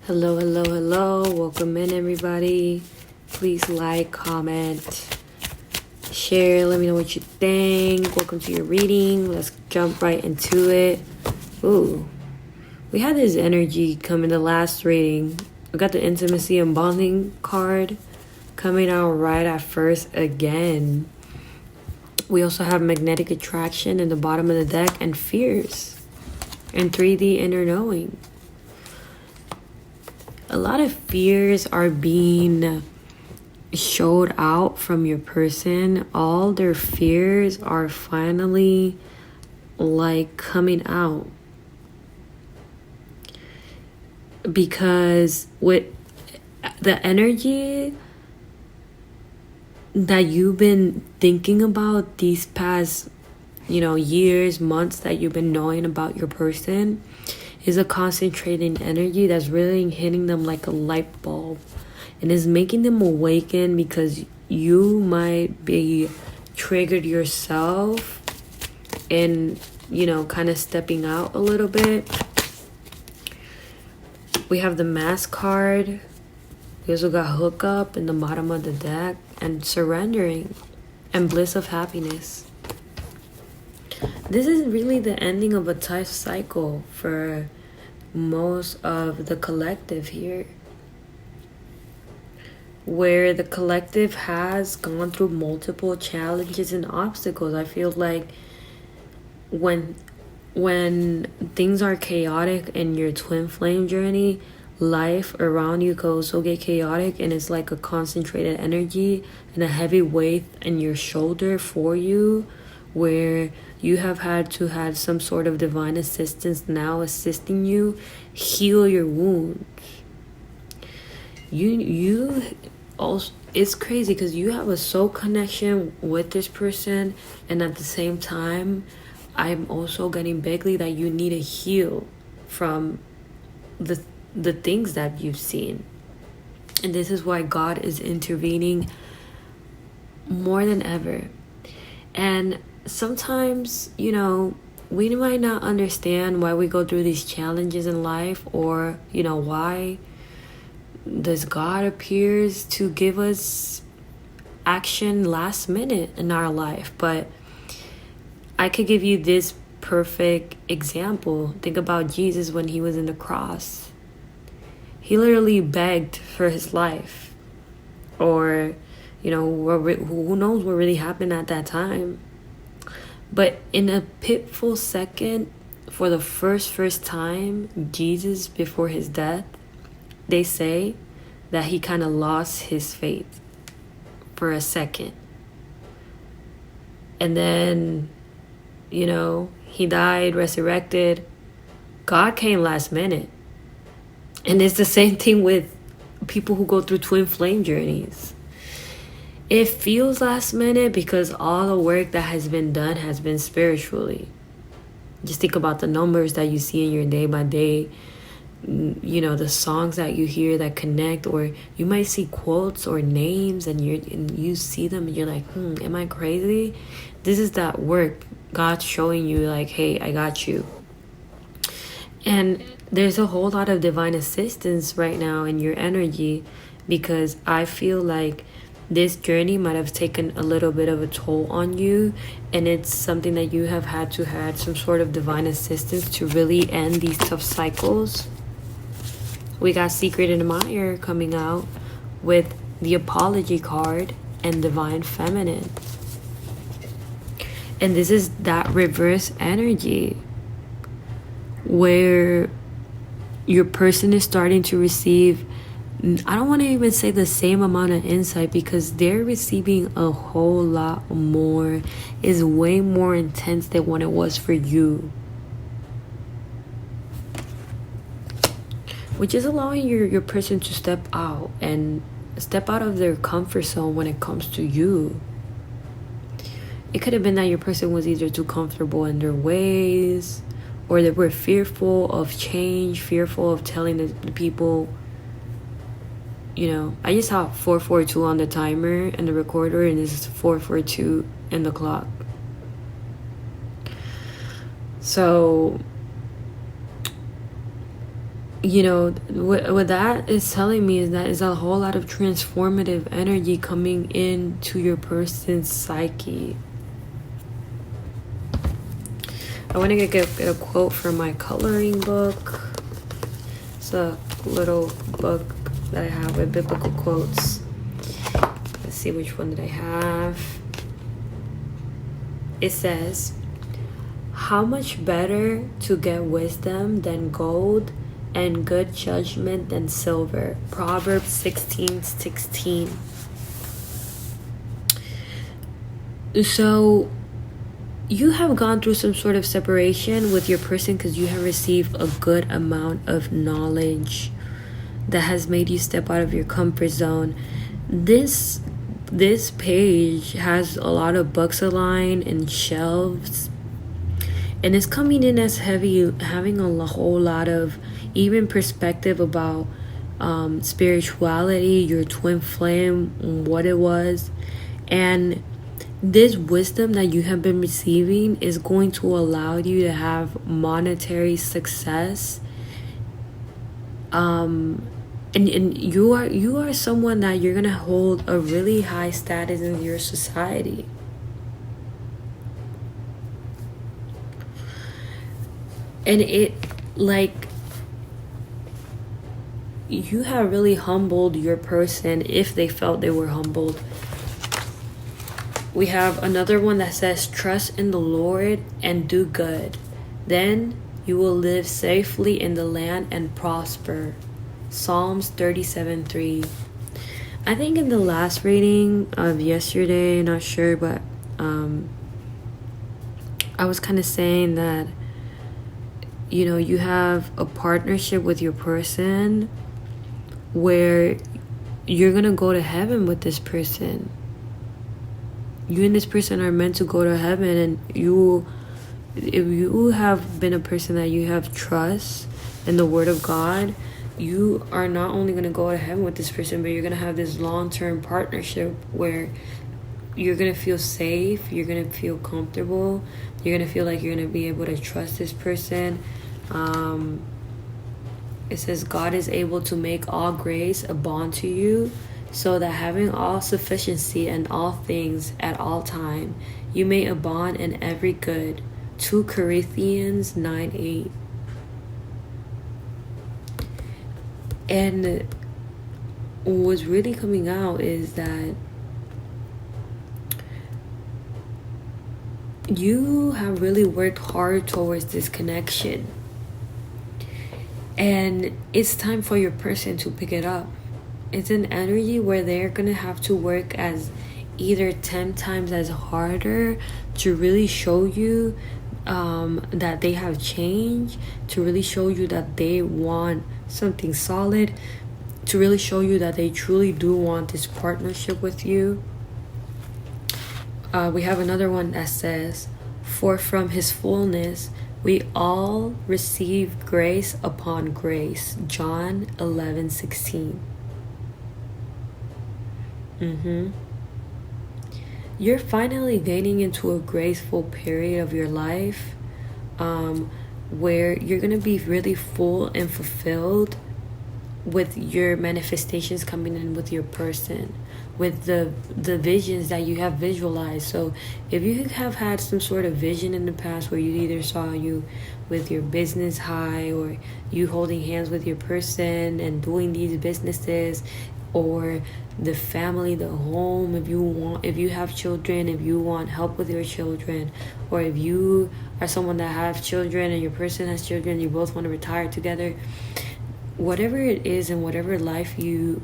Hello, hello, hello. Welcome in, everybody. Please like, comment, share. Let me know what you think. Welcome to your reading. Let's jump right into it. Ooh, we had this energy come in the last reading. We got the intimacy and bonding card coming out right at first again. We also have magnetic attraction in the bottom of the deck and fears and 3D inner knowing. A lot of fears are being showed out from your person. All their fears are finally like coming out. Because with the energy that you've been thinking about these past, years, months that you've been knowing about your person is a concentrating energy that's really hitting them like a light bulb and is making them awaken because you might be triggered yourself and, kind of stepping out a little bit. We have the Mask card. We also got Hookup in the bottom of the deck and Surrendering and Bliss of Happiness. This is really the ending of a tough cycle for most of the collective here, where the collective has gone through multiple challenges and obstacles. I feel like when things are chaotic in your twin flame journey, life around you could also get chaotic, and it's like a concentrated energy and a heavy weight in your shoulder for you, where you have had to have some sort of divine assistance now assisting you heal your wounds. You also, it's crazy because you have a soul connection with this person, and at the same time I'm also getting bigly that you need to heal from the things that you've seen. And this is why God is intervening more than ever. And sometimes, we might not understand why we go through these challenges in life, or, why does God appears to give us action last minute in our life. But I could give you this perfect example. Think about Jesus when he was in the cross. He literally begged for his life. Or, who knows what really happened at that time. But in a pitiful second, for the first time, Jesus, before his death, they say that he kind of lost his faith for a second. And then, he died, resurrected. God came last minute. And it's the same thing with people who go through twin flame journeys. It feels last minute because all the work that has been done has been spiritually. Just think about the numbers that you see in your day by day, the songs that you hear that connect, or you might see quotes or names and you see them and you're like, am I crazy? This is that work. God's showing you like, hey, I got you. And there's a whole lot of divine assistance right now in your energy, because I feel like this journey might have taken a little bit of a toll on you, and it's something that you have had to have some sort of divine assistance to really end these tough cycles. We got Secret Admirer coming out with the Apology card and Divine Feminine. And this is that reverse energy where your person is starting to receive, I don't want to even say the same amount of insight, because they're receiving a whole lot more. Is way more intense than what it was for you. Which is allowing your person to step out of their comfort zone when it comes to you. It could have been that your person was either too comfortable in their ways, or they were fearful of change, fearful of telling the people. I just saw 442 on the timer and the recorder, and this is 442 in the clock. So you know, what that is telling me is that is a whole lot of transformative energy coming into your person's psyche. I want to get a quote from my coloring book. It's a little book that I have with biblical quotes. Let's see, which one did I have? It says, how much better to get wisdom than gold, and good judgment than silver. Proverbs 16:16. So you have gone through some sort of separation with your person because you have received a good amount of knowledge that has made you step out of your comfort zone. This page has a lot of books aligned and shelves, and it's coming in as heavy, having a whole lot of even perspective about spirituality, your twin flame, what it was. And this wisdom that you have been receiving is going to allow you to have monetary success. And you are someone that you're gonna hold a really high status in your society. And it, like, you have really humbled your person if they felt they were humbled. We have another one that says, trust in the Lord and do good. Then you will live safely in the land and prosper. Psalms 37:3. I think in the last reading of yesterday, not sure, but I was kind of saying that, you know, you have a partnership with your person where you're gonna go to heaven with this person. You and this person are meant to go to heaven, and if you have been a person that you have trust in the word of God, you are not only gonna go to heaven with this person, but you're gonna have this long-term partnership where you're gonna feel safe, you're gonna feel comfortable, you're gonna feel like you're gonna be able to trust this person. It says, God is able to make all grace abound to you, so that having all sufficiency in all things at all time, you may abound in every good. 2 Corinthians 9:8. And what's really coming out is that you have really worked hard towards this connection. And it's time for your person to pick it up. It's an energy where they're going to have to work as either 10 times as harder to really show you that they have changed, to really show you that they want something solid, to really show you that they truly do want this partnership with you. We have another one that says, for from his fullness we all receive grace upon grace. John 11:16. You're finally getting into a graceful period of your life where you're going to be really full and fulfilled with your manifestations coming in with your person, with the visions that you have visualized. So if you have had some sort of vision in the past where you either saw you with your business high, or you holding hands with your person and doing these businesses, or the family, the home, if you have children, if you want help with your children, or if you are someone that have children and your person has children, you both want to retire together, whatever it is and whatever life you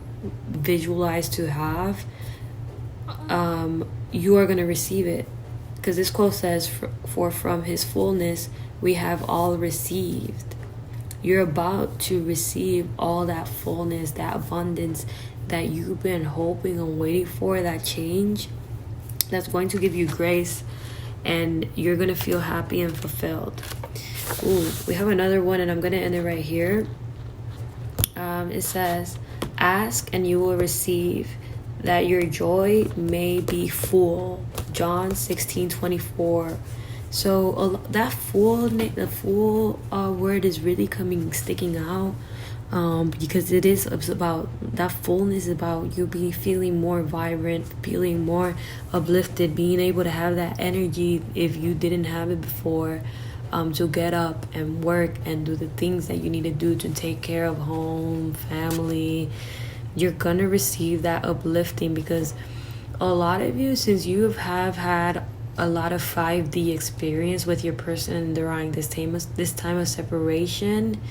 visualize to have, you are going to receive it. Because this quote says, for from his fullness we have all received. You're about to receive all that fullness, that abundance that you've been hoping and waiting for, that change that's going to give you grace, and you're going to feel happy and fulfilled. Ooh, we have another one, and I'm going to end it right here. It says, ask and you will receive, that your joy may be full. John 16:24. So that the full word is really sticking out. because it's about that fullness, about you feeling more vibrant, feeling more uplifted, being able to have that energy if you didn't have it before, to get up and work and do the things that you need to do to take care of home, family. You're gonna receive that uplifting, because a lot of you, since you have had a lot of 5D experience with your person during this time of separation,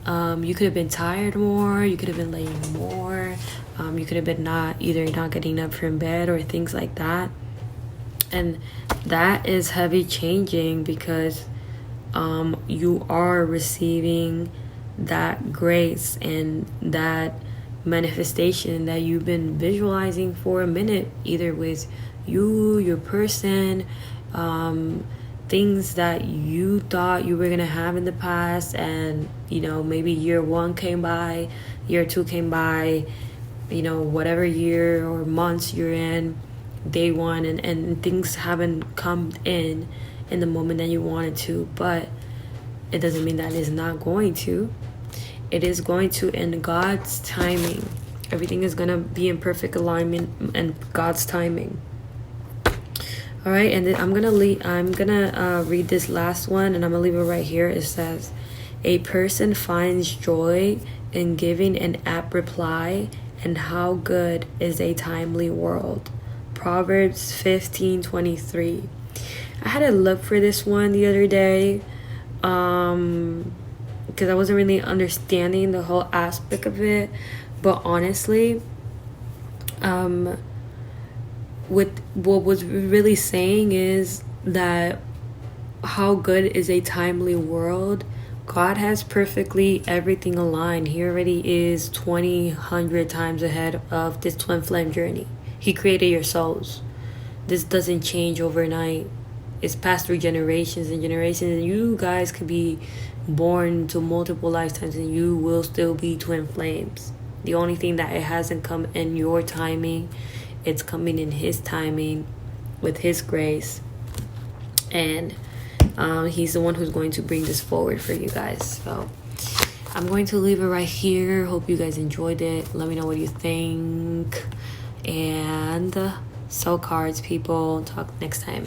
you could have been tired more, you could have been laying more, you could have been not getting up from bed or things like that. And that is heavy changing, because you are receiving that grace and that manifestation that you've been visualizing for a minute, either with your person, things that you thought you were gonna have in the past, and maybe year 1 came by, year 2 came by, whatever year or months you're in, day 1, and things haven't come in the moment that you wanted to. But it doesn't mean that it's not going to. It is going to, in God's timing. Everything is gonna be in perfect alignment and God's timing. All right, and then I'm gonna read this last one, and I'm gonna leave it right here. It says, a person finds joy in giving an apt reply, and how good is a timely world. Proverbs 15:23. I had to look for this one the other day, because I wasn't really understanding the whole aspect of it. But honestly, what was really saying is that how good is a timely world. God has perfectly everything aligned. He already is 100 times ahead of this twin flame journey. He created your souls. This doesn't change overnight. It's passed through generations and generations, and you guys could be born to multiple lifetimes and you will still be twin flames. The only thing that it hasn't come in your timing, it's coming in his timing with his grace, and he's the one who's going to bring this forward for you guys. So I'm going to leave it right here. Hope you guys enjoyed it. Let me know what you think, and soul cards, people. Talk next time.